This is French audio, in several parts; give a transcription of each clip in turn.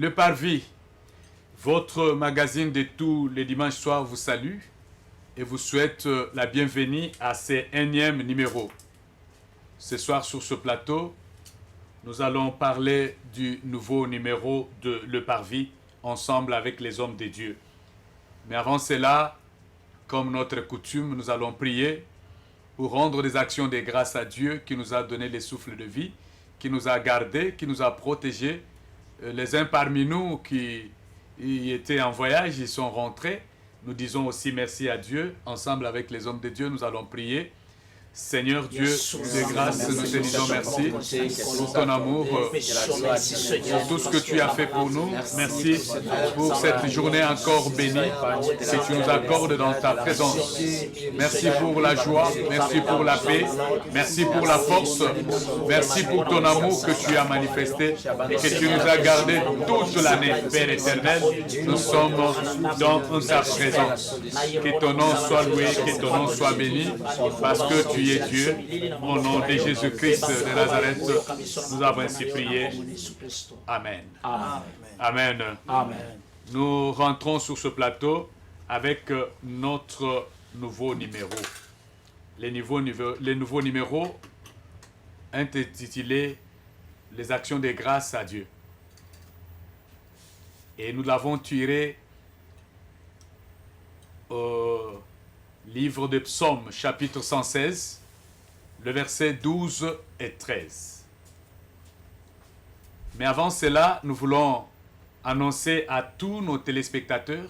Le Parvis, votre magazine de tous les dimanches soirs, vous salue et vous souhaite la bienvenue à ce 1e numéro. Ce soir sur ce plateau, nous allons parler du nouveau numéro de Le Parvis, ensemble avec les hommes de Dieu. Mais avant cela, comme notre coutume, nous allons prier pour rendre des actions de grâce à Dieu qui nous a donné les souffles de vie, qui nous a gardés, qui nous a protégés. Les uns parmi nous qui étaient en voyage, ils sont rentrés. Nous disons aussi merci à Dieu. Ensemble avec les hommes de Dieu, nous allons prier. Seigneur Dieu de grâce, nous te disons merci pour ton amour, pour tout ce que tu as fait pour nous. Merci pour cette journée encore bénie que tu nous accordes dans ta présence. Merci pour la joie, merci pour la paix, merci pour la force, merci pour ton amour que tu as manifesté et que tu nous as gardés toute l'année. Père éternel, nous sommes dans ta présence. Que ton nom soit loué, que ton nom soit béni, parce que tu es Dieu. Au nom de Jésus-Christ de Nazareth, nous avons ainsi prié. Amen. Amen. Amen. Nous rentrons sur ce plateau avec notre nouveau numéro. Les nouveaux numéros intitulés « Les actions de grâce à Dieu ». Et nous l'avons tiré au livre de Psaumes, chapitre 116, le verset 12 et 13. Mais avant cela, nous voulons annoncer à tous nos téléspectateurs,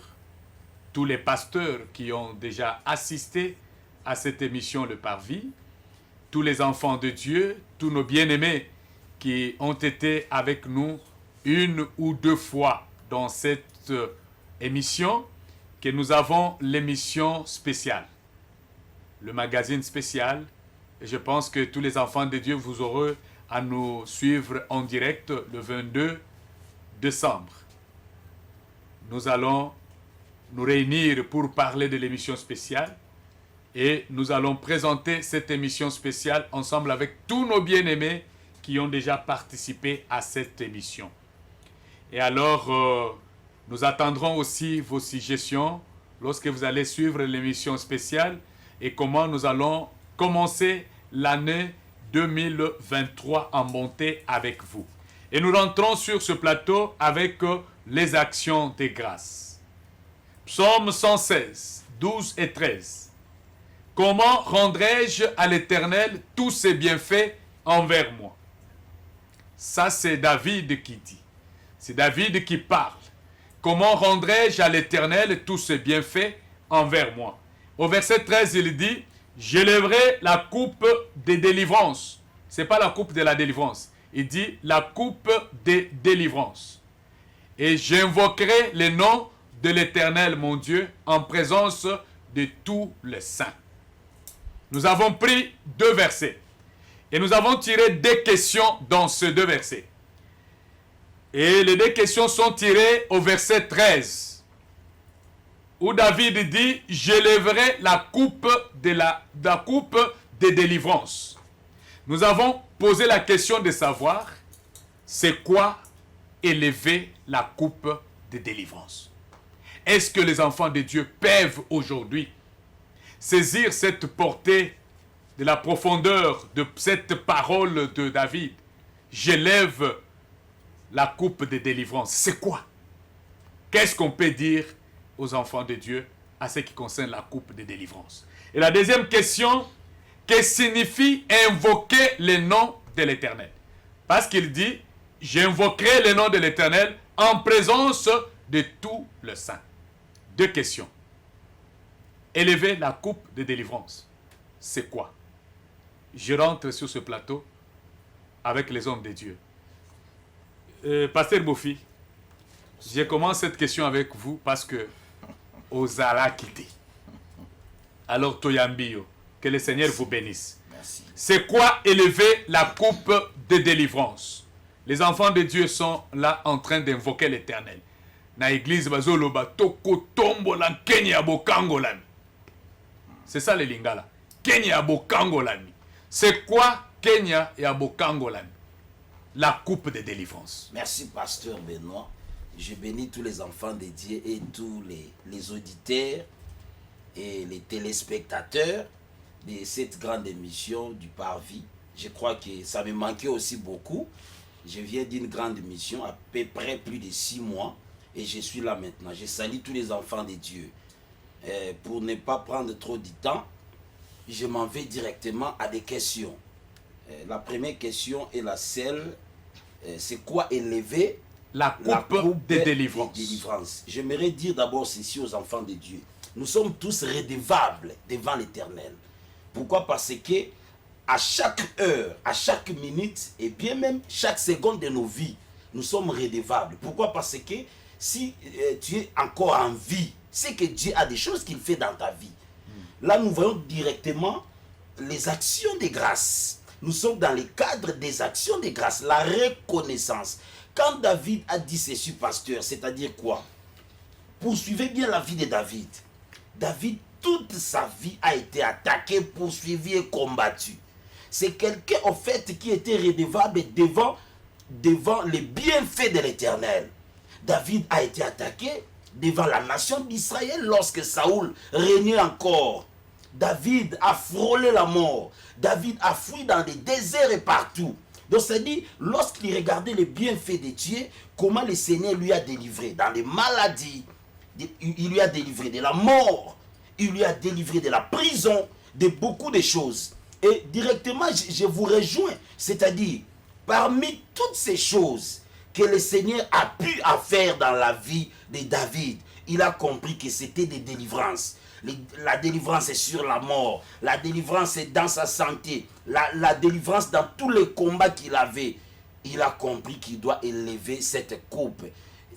tous les pasteurs qui ont déjà assisté à cette émission Le Parvis, tous les enfants de Dieu, tous nos bien-aimés qui ont été avec nous une ou deux fois dans cette émission, que nous avons l'émission spéciale, le magazine spécial. Et je pense que tous les enfants de Dieu, vous aurez à nous suivre en direct le 22 décembre. Nous allons nous réunir pour parler de l'émission spéciale et nous allons présenter cette émission spéciale ensemble avec tous nos bien-aimés qui ont déjà participé à cette émission. Et alors, nous attendrons aussi vos suggestions lorsque vous allez suivre l'émission spéciale et comment nous allons commencer l'année 2023 en montée avec vous. Et nous rentrons sur ce plateau avec les actions de grâce. Psaume 116, 12 et 13. Comment rendrai-je à l'Éternel tous ses bienfaits envers moi? Ça, c'est David qui dit. C'est David qui parle. Comment rendrai-je à l'Éternel tous ses bienfaits envers moi? Au verset 13, il dit, j'élèverai la coupe des délivrances. Ce n'est pas la coupe de la délivrance. Il dit la coupe des délivrances. Et j'invoquerai le nom de l'Éternel, mon Dieu, en présence de tous les saints. Nous avons pris 2 versets. Et nous avons tiré 2 questions dans ces 2 versets. Et les 2 questions sont tirées au verset 13. Où David dit, j'élèverai la coupe des délivrances. Nous avons posé la question de savoir, c'est quoi élever la coupe des délivrances? Est-ce que les enfants de Dieu peuvent aujourd'hui saisir cette portée de la profondeur de cette parole de David? J'élève la coupe des délivrances. C'est quoi? Qu'est-ce qu'on peut dire aux enfants de Dieu à ce qui concerne la coupe de délivrance? Et la deuxième question, que signifie invoquer le nom de l'Éternel? Parce qu'il dit, j'invoquerai le nom de l'Éternel en présence de tous les saints. 2 questions. Élever la coupe de délivrance, c'est quoi? Je rentre sur ce plateau avec les hommes de Dieu. Pasteur Bofi, je commence cette question avec vous parce que Ozala quitté. Alors Toyambio, que le Seigneur vous bénisse. Merci. C'est quoi élever la coupe de délivrance? Les enfants de Dieu sont là en train d'invoquer l'Éternel. Na église bazoloba toko tombo la Kenya bokangolami. C'est ça les lingala. Kenya bokangolami. C'est quoi Kenya et abokangolami? La coupe de délivrance. Merci, pasteur Benoît. Je bénis tous les enfants de Dieu et tous les auditeurs et les téléspectateurs de cette grande émission du Parvis. Je crois que ça me manquait aussi beaucoup. Je viens d'une grande mission, à peu près plus de 6 mois, et je suis là maintenant. Je salue tous les enfants de Dieu. Pour ne pas prendre trop de temps, je m'en vais directement à des questions. La première question est la celle, c'est quoi élever la coupe de délivrance. J'aimerais dire d'abord ceci aux enfants de Dieu. Nous sommes tous redevables devant l'Éternel. Pourquoi? Parce que à chaque heure, à chaque minute, et bien même chaque seconde de nos vies, nous sommes redevables. Pourquoi? Parce que si tu es encore en vie, c'est que Dieu a des choses qu'il fait dans ta vie. Là, nous voyons directement les actions de grâce. Nous sommes dans le cadre des actions de grâce, la reconnaissance. Quand David a dit ceci, pasteur, c'est-à-dire quoi? Poursuivez bien la vie de David. David, toute sa vie a été attaqué, poursuivi et combattu. C'est quelqu'un, en fait, qui était redevable devant les bienfaits de l'Éternel. David a été attaqué devant la nation d'Israël lorsque Saoul régnait encore. David a frôlé la mort. David a fui dans des déserts et partout. Donc, c'est-à-dire, lorsqu'il regardait les bienfaits de Dieu, comment le Seigneur lui a délivré dans les maladies, il lui a délivré de la mort, il lui a délivré de la prison, de beaucoup de choses. Et directement, je vous rejoins. C'est-à-dire, parmi toutes ces choses que le Seigneur a pu faire dans la vie de David, il a compris que c'était des délivrances. La délivrance est sur la mort, la délivrance est dans sa santé, la délivrance dans tous les combats qu'il avait. Il a compris qu'il doit élever cette coupe.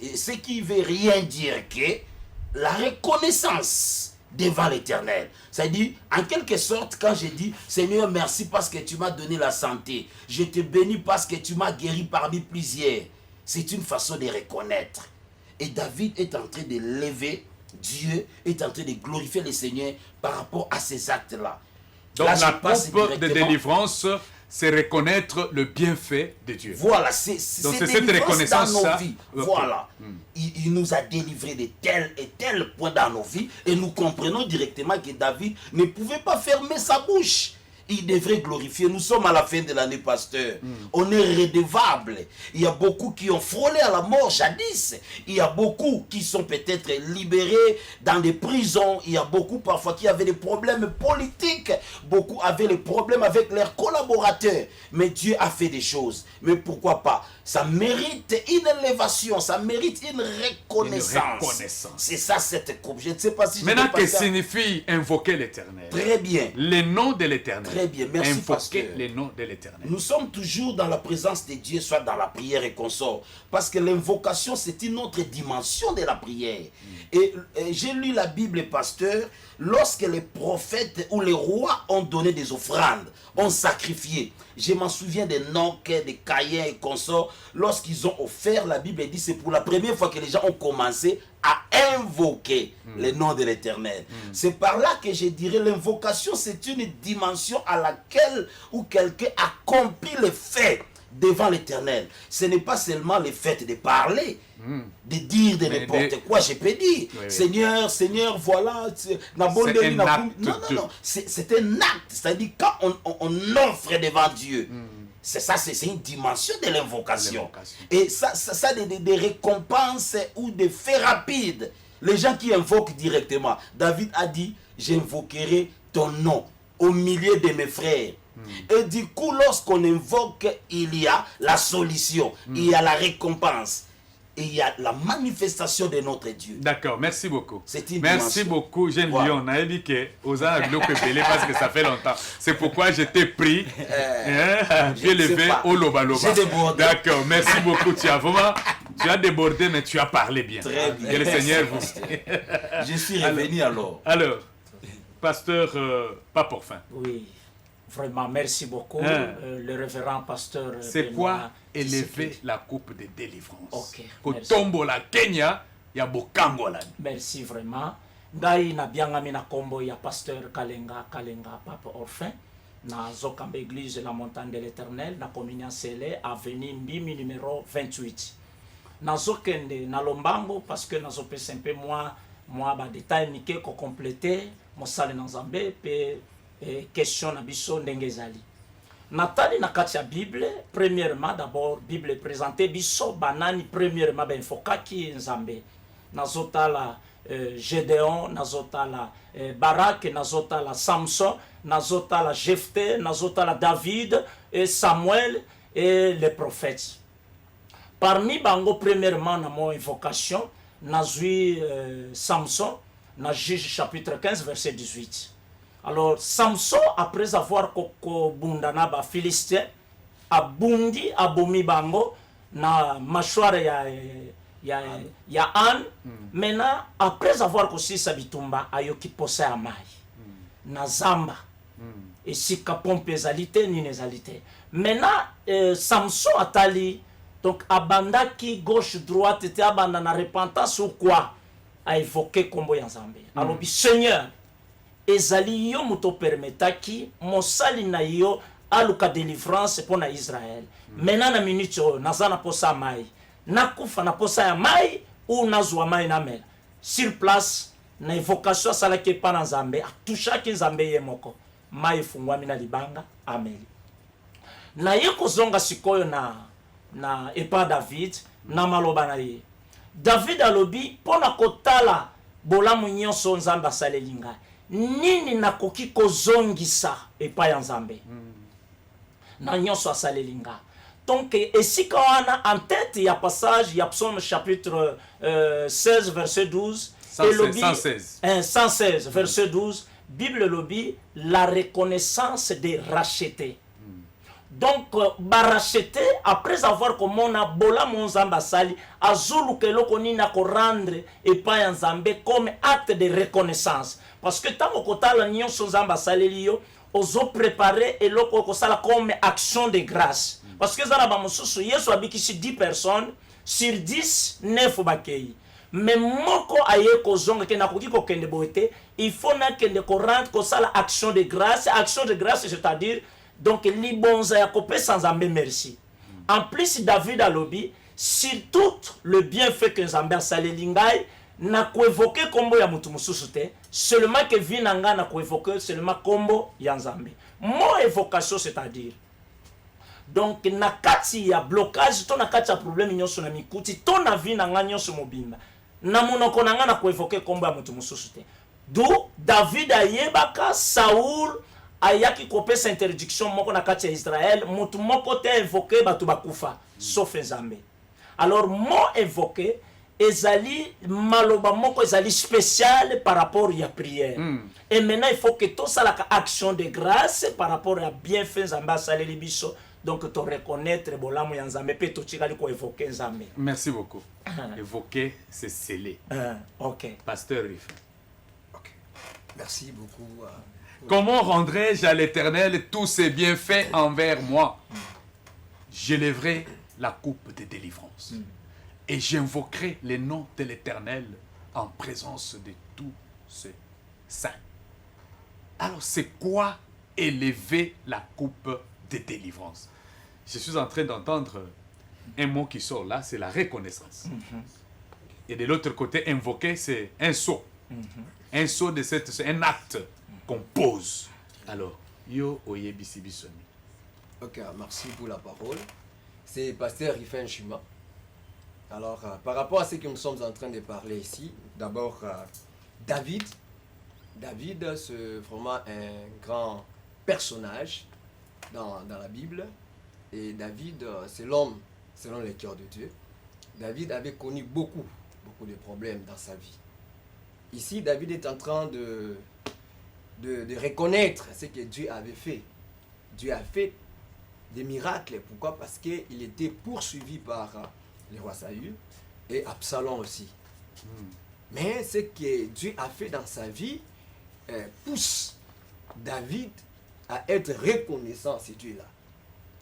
Et ce qui ne veut rien dire que la reconnaissance devant l'Éternel. C'est-à-dire, en quelque sorte, quand je dis « Seigneur, merci parce que tu m'as donné la santé. Je te bénis parce que tu m'as guéri parmi plusieurs. » C'est une façon de reconnaître. Et David est en train de lever, Dieu est en train de glorifier le Seigneur par rapport à ces actes-là. Donc la coupe de délivrance, c'est reconnaître le bienfait de Dieu. Voilà, c'est cette reconnaissance dans nos vies. Voilà. Il nous a délivrés de tel et tel point dans nos vies et nous comprenons directement que David ne pouvait pas fermer sa bouche. Il devrait glorifier. Nous sommes à la fin de l'année, pasteur. On est redevable. Il y a beaucoup qui ont frôlé à la mort jadis. Il y a beaucoup qui sont peut-être libérés dans des prisons. Il y a beaucoup parfois qui avaient des problèmes politiques. Beaucoup avaient des problèmes avec leurs collaborateurs. Mais Dieu a fait des choses. Mais pourquoi pas? Ça mérite une élévation. Ça mérite une reconnaissance. C'est ça cette coupe. Je ne sais pas si maintenant, qu'est-ce que signifie invoquer l'Éternel? Très bien. Le nom de l'Éternel. Très bien, merci pasteur. Les noms de l'Éternel. Nous sommes toujours dans la présence de Dieu, soit dans la prière et consort. Parce que l'invocation, c'est une autre dimension de la prière. Et j'ai lu la Bible, pasteur, lorsque les prophètes ou les rois ont donné des offrandes, ont sacrifié. Je m'en souviens des Noc, des Caïn et consorts. Lorsqu'ils ont offert, la Bible dit c'est pour la première fois que les gens ont commencé à invoquer le nom de l'Éternel. C'est par là que je dirais l'invocation, c'est une dimension à laquelle où quelqu'un accomplit le fait devant l'Éternel. Ce n'est pas seulement le fait de parler, de dire de n'importe quoi. Je peux dire, oui. Seigneur, Seigneur, voilà. C'est un acte. Non. C'est un acte. C'est-à-dire quand on offre devant Dieu. C'est ça, c'est une dimension de l'invocation. Et ça des récompenses ou des faits rapides. Les gens qui invoquent directement. David a dit, j'invoquerai ton nom au milieu de mes frères. Et du coup, lorsqu'on invoque, il y a la solution, il y a la récompense. Et il y a la manifestation de notre Dieu. D'accord, merci beaucoup. Merci beaucoup, Jean Lyon. On a dit que aux parce que ça fait longtemps. C'est pourquoi je t'ai pris, pied levé, au loba. D'accord, merci beaucoup. Tu as débordé, mais tu as parlé bien. Très bien. Que le Seigneur vous. Je suis revenu alors. Alors, pasteur Paporfin. Oui. Vraiment, merci beaucoup, le révérend pasteur. C'est quoi élever la coupe de délivrance? Ok. Kotombola Kenya, ya bokangola. Merci vraiment. Ngai na biangami na kombo ya pasteur Kalenga Papa Orphin na Zokambe Église la Montagne de l'Éternel na communion scellée avenue Mbimi numéro 28. nazokende na lombango parce que nazopesa un peu moi ba détail mike ko compléter mosala na Nzambe pe question na biso ndenge ezali. Natali na kati ya Bible, premièrement d'abord Bible présenté biso banani premièrement ben fokaki Nzambe. Nazotala Gédéon, nazotala Barak, nazotala Samson, nazotala Jephthé, nazotala David et Samuel et les prophètes. Parmi bango premièrement na mon invocation, nazui Samson, na Juge chapitre 15 verset 18. Alors Samson, après avoir bundana ba Philistin, abundi abomi bango na mâchoire ya Anne. Maintenant, après avoir kosi sabitumba ayoki posa ya mai na zamba et si kapompe ezalité ni nezalité. Maintenant Samson atali donc abandaki gauche droite était abanda na repentance ou quoi a évoqué kombo ya Nzambe. Alors Seigneur ezali yo muto permetaki mosali na yo aluka délivrance pour na Israël. Maintenant na minute nazana posa mai nakufa na posa ya mai ou nazwa mai na mela sur place na évocation salaki pa na Nzambe atushaki Nzambe ye moko mai fungwami na libanga ameli na ye kozonga sikoyo na epa David na maloba na ye David alobi pona kotala bolamu nyonso Nzambe asaleli ngai nini nakoki kozongisa epa ya Nzambe na nyonso asaleli ngai. Donc, esika wana en tête, il y a passage, il y a Psaume chapitre 16, verset 12. 116, verset 12. Bible lobby, la reconnaissance des rachetés. Donc, racheter, après avoir comme on a bola mon Nzambe sali, azulu ke loko ni na ko rendre et pas Nzambe comme acte de reconnaissance. Parce que tant que la nyonso Nzambe sali liyo, ozo préparer et loko ko sala comme action de grâce. Parce que ça ba mosusu Yesu abikisi 10 personnes sur 10 9 bakei. Mais moko aye ko zonga ke na koki ko kende boete, il faut na kende ko rendre ko sala action de grâce, c'est-à-dire donc libonza ya kopé sans Nzambe merci. En plus David alobi sur tout le bienfait que Nzambe a saleli ngai na ko évoquer kombo ya mutu mosusu te, seulement que vinanga na ko évoquer seulement kombo ya Nzambe. Mon évocation c'est-à-dire donc na kati ya blocage to na kati ya problème nyonso na mikuti to na vie na nga nyonso mobimba na monoko na nga na ko évoquer kombo ya mutu mosusu te. D'où David ayebaka Saoul ayaki kopesa interdiction moko na kati ya Israël mutu moko te évoquer batu bakufa sauf Nzambe. Alors mo évoquer ezali maloba moko ezali spécial par rapport à prière. Et maintenant il faut que tout ça la action de grâce par rapport à bienfait Nzambe asaleli biso. Donc tu reconnaître bolamu ya Nzambe pe to chikali ko évoquer Nzambe. Merci beaucoup. Évoquer c'est sceller. OK. Pasteur Riff. OK. Merci beaucoup. Comment rendrai-je à l'Éternel tous ses bienfaits envers moi? J'élèverai la coupe de délivrance. Et j'invoquerai les noms de l'Éternel en présence de tous ses saints. Alors c'est quoi élever la coupe de délivrance? Je suis en train d'entendre un mot qui sort là, c'est la reconnaissance. Et de l'autre côté, invoquer, c'est un saut. Un saut, c'est un acte qu'on pose. Alors, yo oye bisi bisoni. Ok, merci pour la parole. C'est Pasteur Riffen Chuma. Alors, par rapport à ce que nous sommes en train de parler ici, d'abord, David. David, c'est vraiment un grand personnage dans la Bible. Et David, c'est l'homme selon le cœur de Dieu. David avait connu beaucoup de problèmes dans sa vie. Ici, David est en train de reconnaître ce que Dieu avait fait. Dieu a fait des miracles. Pourquoi? Parce qu'il était poursuivi par le roi Saül et Absalom aussi. Mais ce que Dieu a fait dans sa vie pousse David à être reconnaissant à ce Dieu-là.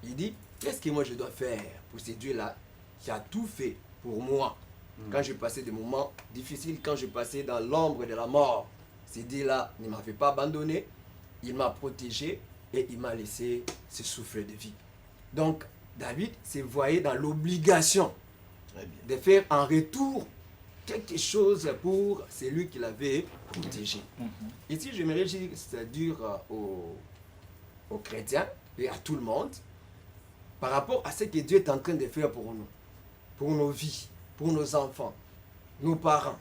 Il dit, qu'est-ce que moi je dois faire pour ce Dieu-là qui a tout fait pour moi? Quand je passais des moments difficiles, quand je passais dans l'ombre de la mort, ce Dieu-là ne m'avait pas abandonné, il m'a protégé et il m'a laissé ce souffle de vie. Donc, David se voyait dans l'obligation Très bien. de faire en retour quelque chose pour celui qui l'avait protégé. Ici, j'aimerais juste dire aux chrétiens et à tout le monde, par rapport à ce que Dieu est en train de faire pour nous, pour nos vies, pour nos enfants, nos parents,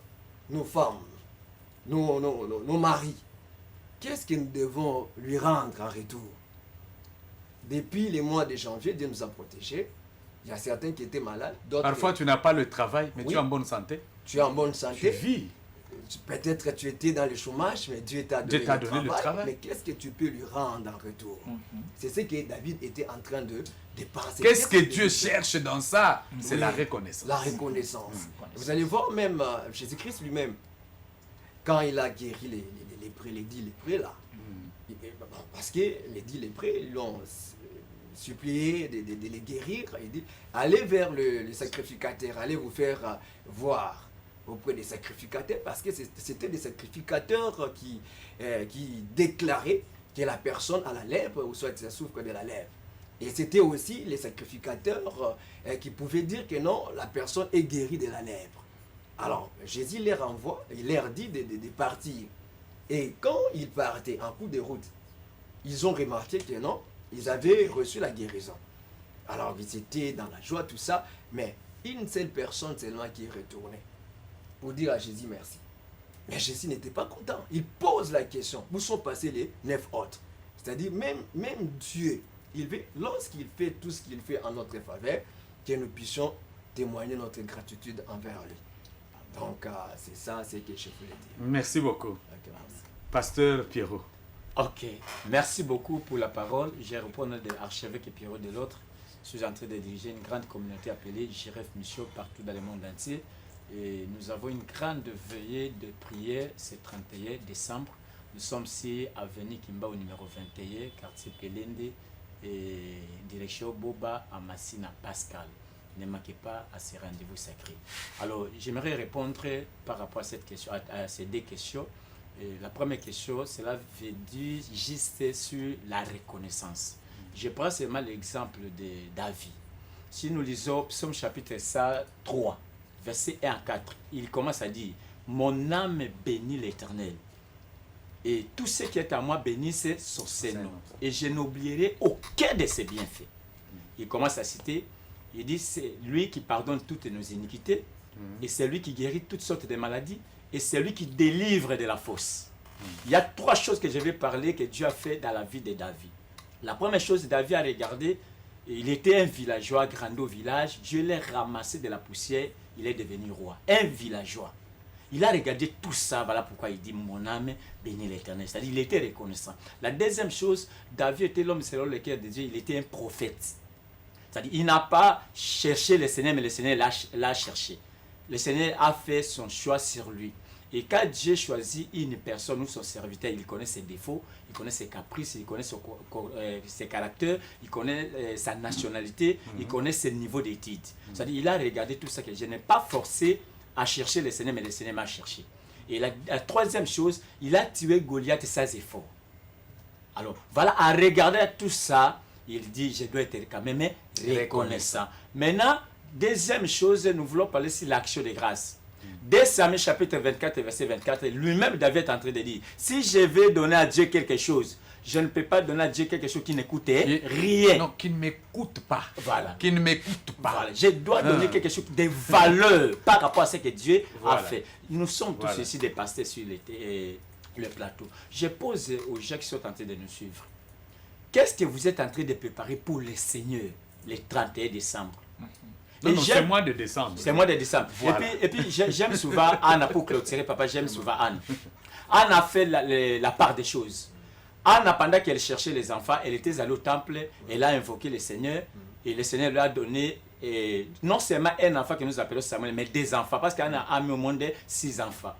nos femmes, nos maris. Qu'est-ce que nous devons lui rendre en retour? Depuis les mois de janvier, Dieu nous a protégés. Il y a certains qui étaient malades, d'autres... Parfois, tu n'as pas le travail, mais Oui. tu es en bonne santé. Tu es en bonne Tu santé. vis. Peut-être que tu étais dans le chômage, mais Dieu t'a Dieu donné, t'a donné le travail. Mais qu'est-ce que tu peux lui rendre en retour? C'est ce que David était en train de penser. Qu'est-ce que Dieu cherche dans ça? C'est Oui. la reconnaissance. La reconnaissance. Vous allez voir même Jésus-Christ lui-même, quand il a guéri les 10 lépreux là, parce que les 10 lépreux l'ont supplié de les guérir, il dit, allez vers le sacrificateur, allez vous faire voir auprès des sacrificateurs, parce que c'était des sacrificateurs qui déclaraient que la personne a la lèpre, ou soit ça souffre de la lèpre. Et c'était aussi les sacrificateurs qui pouvaient dire que non, la personne est guérie de la lèpre. Alors, Jésus les renvoie, il leur dit de partir. Et quand ils partaient en cours de route, ils ont remarqué que non, ils avaient reçu la guérison. Alors, ils étaient dans la joie, tout ça, mais une seule personne seulement qui est retournée pour dire à Jésus merci. Mais Jésus n'était pas content. Il pose la question, où sont passés les 9 autres? C'est-à-dire, même Dieu, il veut, lorsqu'il fait tout ce qu'il fait en notre faveur, que nous puissions témoigner notre gratitude envers lui. Donc, c'est ça, c'est ce que je voulais dire. Merci beaucoup. Ok, merci. Pasteur Pierrot. Ok, merci beaucoup pour la parole. Je reprends de l'archevêque et Pierrot de l'autre. Je suis en train de diriger une grande communauté appelée JRF Mission partout dans le monde entier. Et nous avons une grande veillée de prière ce 31 décembre. Nous sommes ici à Avenue Kimba au numéro 21, quartier Pelende, et direction Boba à Massina Pascal. Ne manquez pas à ces rendez-vous sacrés. Alors, j'aimerais répondre par rapport à cette question, à ces deux questions. Et la première question, cela veut dire juste sur la reconnaissance. Je prends seulement l'exemple de David. Si nous lisons Psaume chapitre 3, verset 1 à 4, il commence à dire « Mon âme bénit l'Éternel, et tout ce qui est à moi bénisse son Seigneur, et je n'oublierai aucun de ses bienfaits. » Il commence à citer, il dit « C'est lui qui pardonne toutes nos iniquités, et c'est lui qui guérit toutes sortes de maladies, et c'est lui qui délivre de la fosse. » Il y a 3 choses que je vais parler que Dieu a fait dans la vie de David. La première chose, David a regardé, il était un villageois, grand au village, Dieu l'a ramassé de la poussière, il est devenu roi. Un villageois. Il a regardé tout ça, voilà pourquoi il dit « Mon âme bénit l'Éternel ». C'est-à-dire il était reconnaissant. La deuxième chose, David était l'homme selon le cœur de Dieu, il était un prophète. C'est-à-dire il n'a pas cherché le Seigneur, mais le Seigneur l'a cherché. Le Seigneur a fait son choix sur lui. Et quand Dieu choisit une personne ou son serviteur, il connaît ses défauts, il connaît ses caprices, il connaît ses caractères, il connaît sa nationalité, il connaît ses niveaux d'études. C'est-à-dire il a regardé tout ça que je n'ai pas forcé à chercher le Seigneur, mais le Seigneur m'a cherché. Et la troisième chose, il a tué Goliath sans effort. Alors voilà, à regarder tout ça, il dit, je dois être quand même reconnaissant. Maintenant, deuxième chose, nous voulons parler sur l'action de grâce. Dès Samuel chapitre 24, verset 24, lui-même David est en train de dire, si je vais donner à Dieu quelque chose, je ne peux pas donner à Dieu quelque chose qui ne coûte rien. Non, qui ne m'écoute pas. Voilà. Qui ne m'écoute pas. Voilà. Je dois donner quelque chose de valeur par rapport à ce que Dieu Voilà. a fait. Nous sommes tous Voilà. ici des pasteurs sur le plateau. Je pose aux gens qui sont en train de nous suivre. Qu'est-ce que vous êtes en train de préparer pour le Seigneur le 31 décembre? Non, c'est mois de décembre. C'est mois de décembre. Voilà. Et puis j'aime souvent Anne, pour clôturer, papa, j'aime souvent Anne. Anne a fait la part des choses. Anne, pendant qu'elle cherchait les enfants, elle était allée au temple, elle a invoqué le Seigneur, et le Seigneur lui a donné non seulement un enfant que nous appelons Samuel, mais des enfants, parce qu'Anne a mis au monde 6 enfants.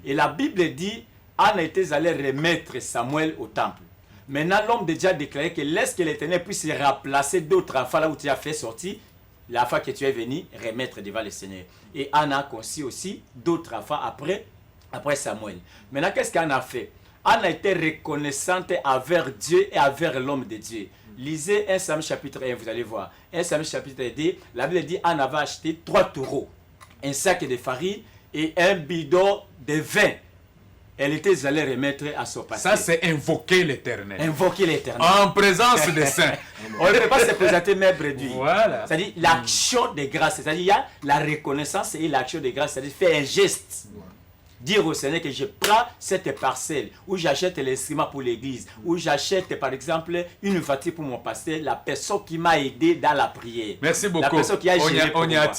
Et la Bible dit, Anne était allée remettre Samuel au temple. Maintenant, l'homme de Dieu a déclaré que laisse que l'Éternel puisse remplacer d'autres enfants là où tu as fait sortir, la fois que tu es venu remettre devant le Seigneur. Et Anna a conçu aussi d'autres enfants après Samuel. Maintenant, qu'est-ce qu'Anna a fait? Anna a été reconnaissante envers Dieu et envers l'homme de Dieu. Lisez 1 Samuel chapitre 1, vous allez voir. 1 Samuel chapitre 1, la Bible dit Anne avait acheté 3 taureaux, un sac de farine et un bidon de vin. Elle était allée remettre à son pasteur. Ça, c'est invoquer l'Éternel. Invoquer l'Éternel. En présence des saints. On ne peut pas se présenter maigre réduit. Voilà. C'est-à-dire l'action de grâce. C'est-à-dire il y a la reconnaissance et l'action de grâce. C'est-à-dire faire un geste. Dire au Seigneur que je prends cette parcelle, ou j'achète l'instrument pour l'église, ou j'achète par exemple une voiture pour mon pasteur, la personne qui m'a aidé dans la prière. Merci beaucoup. La personne qui a géré pour moi.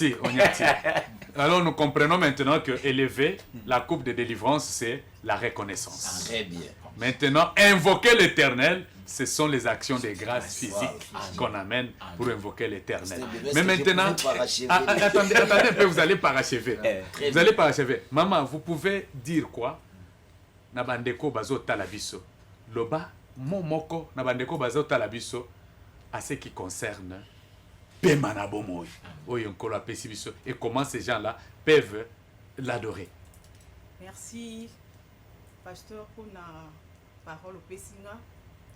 Alors nous comprenons maintenant que élever la coupe de délivrance, c'est la reconnaissance. Très bien. Maintenant, invoquer l'Éternel, ce sont les actions de grâce physiques qu'on amène pour invoquer l'Éternel. Mais maintenant, attendez un peu, vous allez parachever. Vous allez parachever. Maman, vous pouvez dire quoi? Nabandeko bazo talabiso. Loba, momoko, nabandeko bazo talabiso, à ce qui concerne Pemanabomoy. Et comment ces gens-là peuvent l'adorer. Merci, pasteur, pour la parole au Pessinga.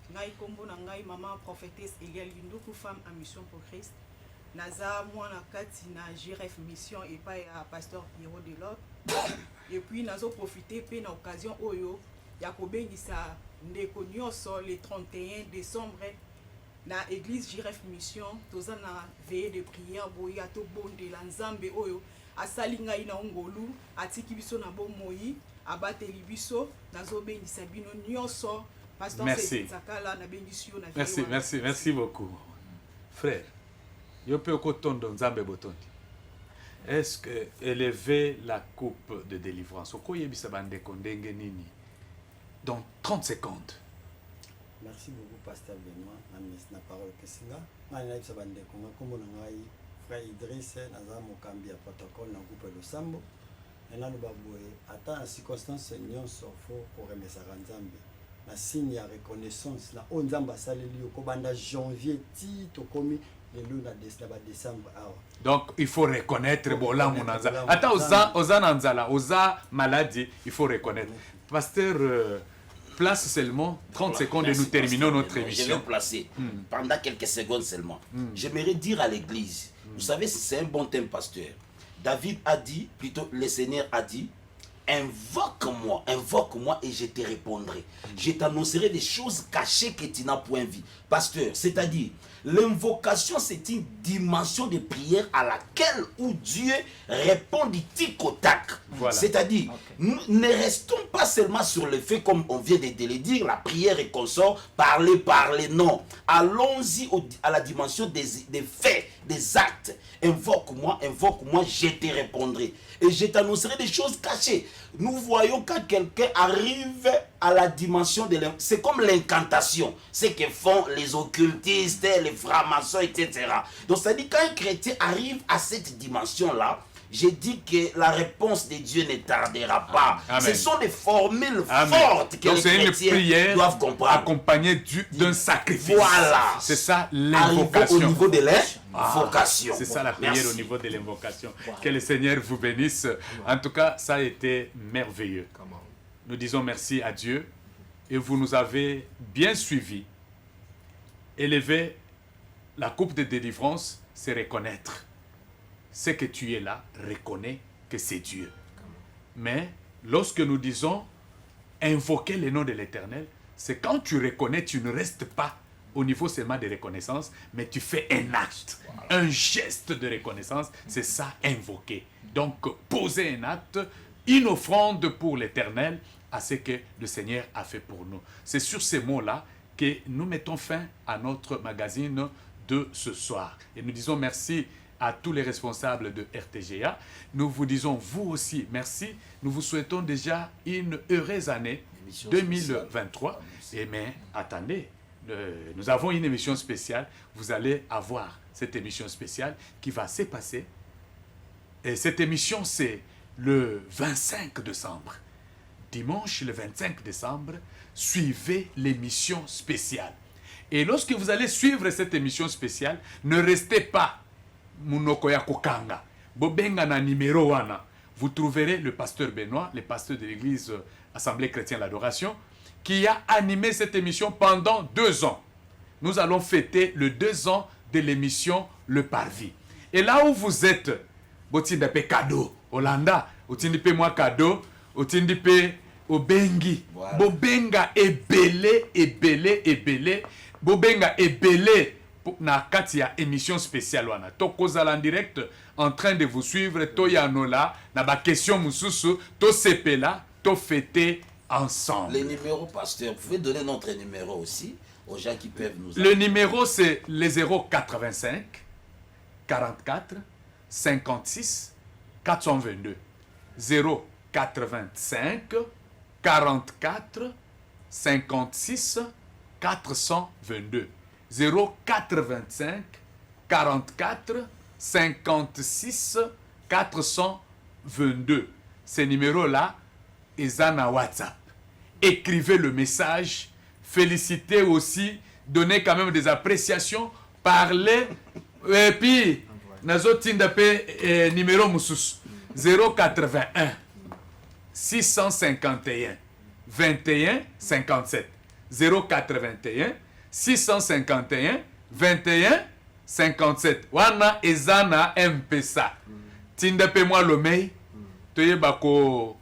Ngai kombo na ngai maman prophétesse Eliel Linduku, femme à mission pour Christ. Naza mwana kati na JRF mission et pas à pasteur Pierrot de l'autre. Et puis nazo profiter pe na occasion oyo ya kobengisa ndeko nyonso le 31 décembre na église JRF mission toza na veillée de prière boya to bonde la nzambe oyo asali ngai na ngolu atiki biso na bomoi abateli biso nazo bengisa bino nyonso. Merci. Merci beaucoup. Frère, est-ce que élever la coupe de délivrance, dans 30 secondes? Merci beaucoup, pasteur Benoît. Je na parole Pessinga. Frère Idriss, naza mokambi ya protocole na groupe Losambo. Ena lubaboye, ata en circonstance nyonso fo ko remesa nzambe. La signe ya reconnaissance na onzamba saleli okobanda janvier ti to komi le luna décembre awa. Donc il faut reconnaître bola monanza. Ata oza nanzala, oza maladie, il faut reconnaître. Pasteur place seulement 30 secondes et nous terminons notre émission. Je vais placer pendant quelques secondes seulement. J'aimerais dire à l'église, vous savez, c'est un bon thème, pasteur. David a dit, plutôt le Seigneur a dit, invoque-moi et je te répondrai. Je t'annoncerai des choses cachées que tu n'as point vues. Pasteur, c'est-à-dire, l'invocation, c'est une dimension de prière à laquelle où Dieu répond du tic au tac. Voilà. C'est-à-dire, nous ne restons pas seulement sur le fait, comme on vient de le dire, la prière et consort, parler, non. Allons-y à la dimension des faits, des actes. Invoque-moi, je te répondrai. Et je t'annoncerai des choses cachées. Nous voyons quand quelqu'un arrive à la dimension de c'est comme l'incantation, ce que font les occultistes, les francs-maçons, etc. Donc ça dit quand un chrétien arrive à cette dimension-là, j'ai dit que la réponse de Dieu ne tardera pas. Amen. Ce sont des formules fortes que les chrétiens doivent comprendre. Accompagnées d'un sacrifice. Voilà. C'est ça l'invocation. Au niveau de l'invocation. C'est ça la prière au niveau de l'invocation. Que le Seigneur vous bénisse. En tout cas, ça a été merveilleux. Nous disons merci à Dieu et vous nous avez bien suivis. Élever la coupe de délivrance, c'est reconnaître. C'est que tu es là, reconnais que c'est Dieu. Mais lorsque nous disons invoquer le nom de l'Éternel, c'est quand tu reconnais, tu ne restes pas au niveau seulement de reconnaissance, mais tu fais un acte, un geste de reconnaissance, c'est ça, invoquer. Donc, poser un acte, une offrande pour l'Éternel à ce que le Seigneur a fait pour nous. C'est sur ces mots-là que nous mettons fin à notre magazine de ce soir. Et nous disons merci à tous les responsables de RTGA. Nous vous disons, vous aussi, merci. Nous vous souhaitons déjà une heureuse année 2023. Et mais attendez, nous avons une émission spéciale. Vous allez avoir cette émission spéciale qui va se passer. Et cette émission, c'est le 25 décembre. Dimanche, le 25 décembre, suivez l'émission spéciale. Et lorsque vous allez suivre cette émission spéciale, ne restez pas Munoko ya kokanga. Bobenga na numéro wana. Vous trouverez le pasteur Benoît, le pasteur de l'église Assemblée chrétienne l'Adoration, qui a animé cette émission pendant 2 ans. nous allons fêter le 2 ans de l'émission Le Parvis. Et là où vous êtes, botinda pe cadeau, Hollanda, otindi pe moi cadeau, otindi pe obengi, Voilà. bobenga ebele, bobenga ebele, na kati ya émission spéciale wana. Tokozala en direct en train de vous suivre, toyanola, na ba question mususu, to sepela, to fêter ensemble. Les numéros, pasteur, vous pouvez donner notre numéro aussi aux gens qui peuvent nous Le numéro c'est le 085 44 56 422. 085 44 56 422. 085 44 56 422. Ces numéros-là, ils ont un WhatsApp. Écrivez le message. Félicitez aussi. Donnez quand même des appréciations. Parlez. Et puis, nazotinda pe numéro musus 081 651 21 57. 081 651 21 57. Wana ezana mpesa. Tinda pe moi lomei. Toyeba ko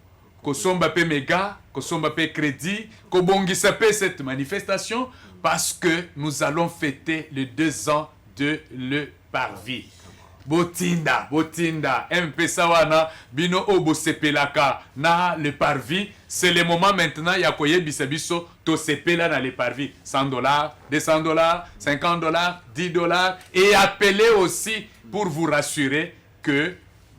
somba pe méga, ko somba pe crédit, ko bongisa pe cette manifestation parce que nous allons fêter les 2 ans de Le Parvis. Botinda, mpesa wana bino obo sepelaka na Le Parvis. C'est le moment maintenant ya koyebisa biso to sepela na Le Parvis. $100, $200, $50, $10 et appelez aussi pour vous rassurer que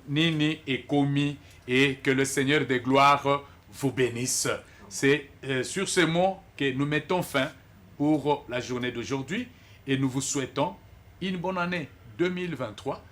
Nini est commis et que le Seigneur de gloire vous bénisse. C'est sur ces mots que nous mettons fin pour la journée d'aujourd'hui et nous vous souhaitons une bonne année 2023